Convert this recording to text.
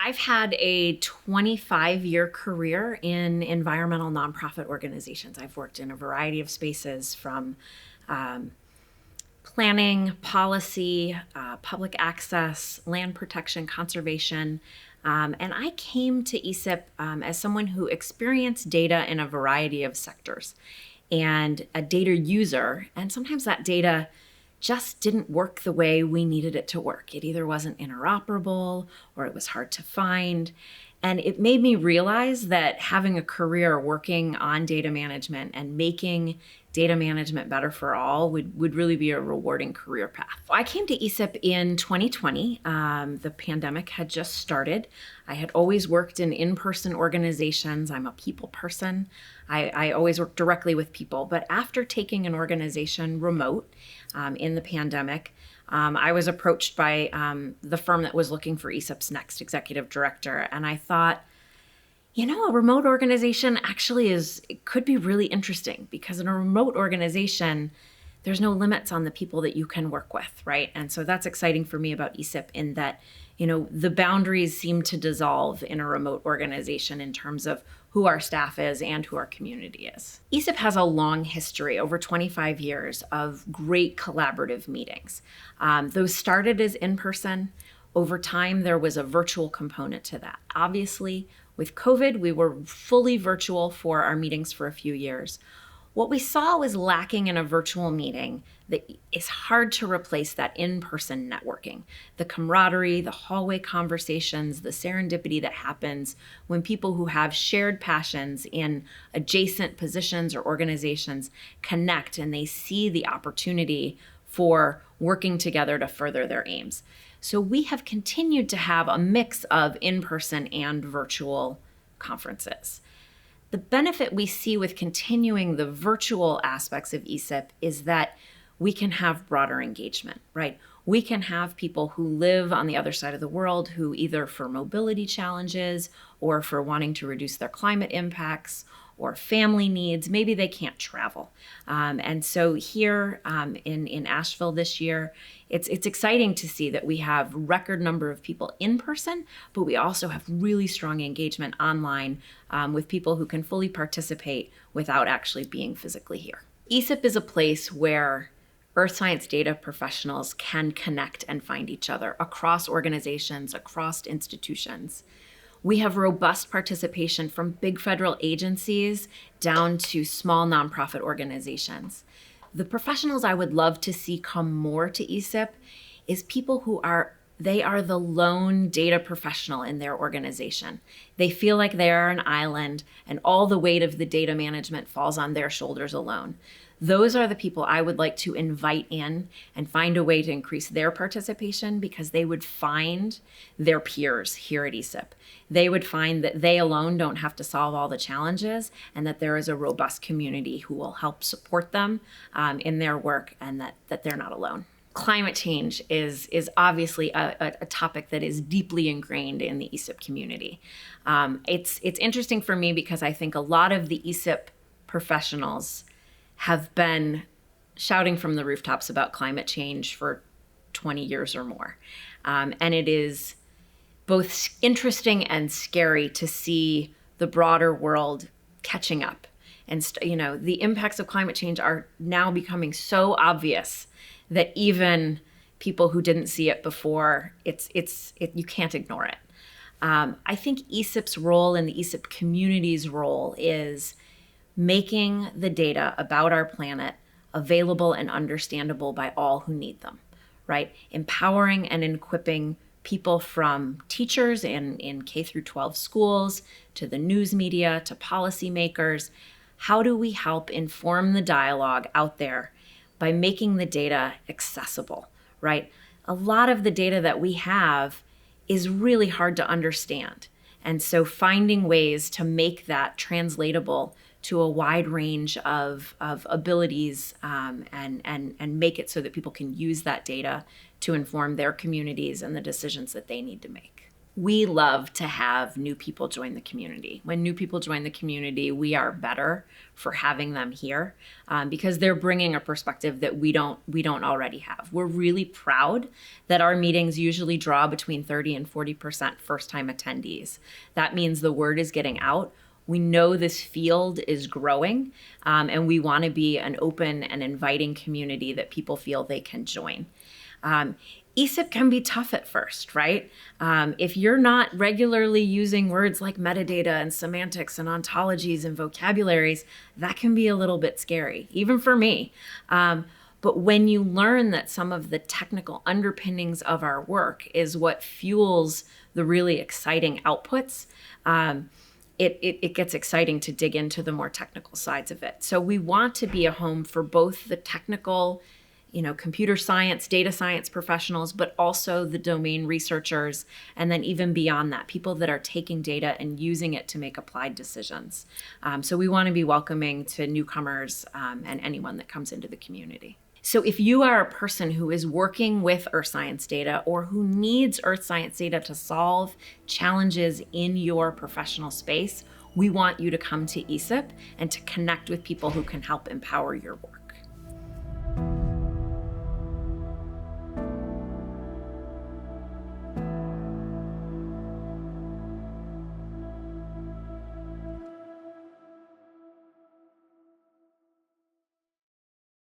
I've had a 25-year career in environmental nonprofit organizations. I've worked in a variety of spaces from um, planning, policy, public access, land protection, conservation. And I came to ESIP as someone who experienced data in a variety of sectors and a data user. And sometimes that data just didn't work the way we needed it to work. It either wasn't interoperable or it was hard to find. And it made me realize that having a career working on data management and making data management better for all would really be a rewarding career path. I came to ESIP in 2020. The pandemic had just started. I had always worked in in-person organizations. I'm a people person. I always work directly with people. But after taking an organization remote in the pandemic, I was approached by the firm that was looking for ESIP's next executive director. And I thought, a remote organization actually it could be really interesting because in a remote organization, there's no limits on the people that you can work with, right? And so that's exciting for me about ESIP in that, the boundaries seem to dissolve in a remote organization in terms of who our staff is and who our community is. ESIP has a long history, over 25 years, of great collaborative meetings. Those started as in-person. Over time, there was a virtual component to that. Obviously, with COVID, we were fully virtual for our meetings for a few years. What we saw was lacking in a virtual meeting that is hard to replace that in-person networking. The camaraderie, the hallway conversations, the serendipity that happens when people who have shared passions in adjacent positions or organizations connect and they see the opportunity for working together to further their aims. So we have continued to have a mix of in-person and virtual conferences. The benefit we see with continuing the virtual aspects of ESIP is that we can have broader engagement, right? We can have people who live on the other side of the world who either for mobility challenges or for wanting to reduce their climate impacts or family needs, maybe they can't travel. And so here in Asheville this year, it's exciting to see that we have record number of people in person, but we also have really strong engagement online with people who can fully participate without actually being physically here. ESIP is a place where earth science data professionals can connect and find each other across organizations, across institutions. We have robust participation from big federal agencies down to small nonprofit organizations. The professionals I would love to see come more to ESIP is people who are the lone data professional in their organization. They feel like they are an island and all the weight of the data management falls on their shoulders alone. Those are the people I would like to invite in and find a way to increase their participation because they would find their peers here at ESIP. They would find that they alone don't have to solve all the challenges and that there is a robust community who will help support them in their work and that they're not alone. Climate change is obviously a topic that is deeply ingrained in the ESIP community. It's interesting for me because I think a lot of the ESIP professionals have been shouting from the rooftops about climate change for 20 years or more. And it is both interesting and scary to see the broader world catching up. And, the impacts of climate change are now becoming so obvious that even people who didn't see it before, you can't ignore it. I think ESIP's role and the ESIP community's role is making the data about our planet available and understandable by all who need them, right? Empowering and equipping people from teachers in K through 12 schools to the news media to policymakers. How do we help inform the dialogue out there by making the data accessible, right? A lot of the data that we have is really hard to understand. And so finding ways to make that translatable to a wide range of abilities and make it so that people can use that data to inform their communities and the decisions that they need to make. We love to have new people join the community. When new people join the community, we are better for having them here because they're bringing a perspective that we don't already have. We're really proud that our meetings usually draw between 30 and 40% first-time attendees. That means the word is getting out. We know this field is growing, and we want to be an open and inviting community that people feel they can join. ESIP can be tough at first, right? If you're not regularly using words like metadata and semantics and ontologies and vocabularies, that can be a little bit scary, even for me. But when you learn that some of the technical underpinnings of our work is what fuels the really exciting outputs, it gets exciting to dig into the more technical sides of it. So we want to be a home for both the technical, computer science, data science professionals, but also the domain researchers, and then even beyond that, people that are taking data and using it to make applied decisions. So we want to be welcoming to newcomers and anyone that comes into the community. So if you are a person who is working with earth science data or who needs earth science data to solve challenges in your professional space, we want you to come to ESIP and to connect with people who can help empower your work.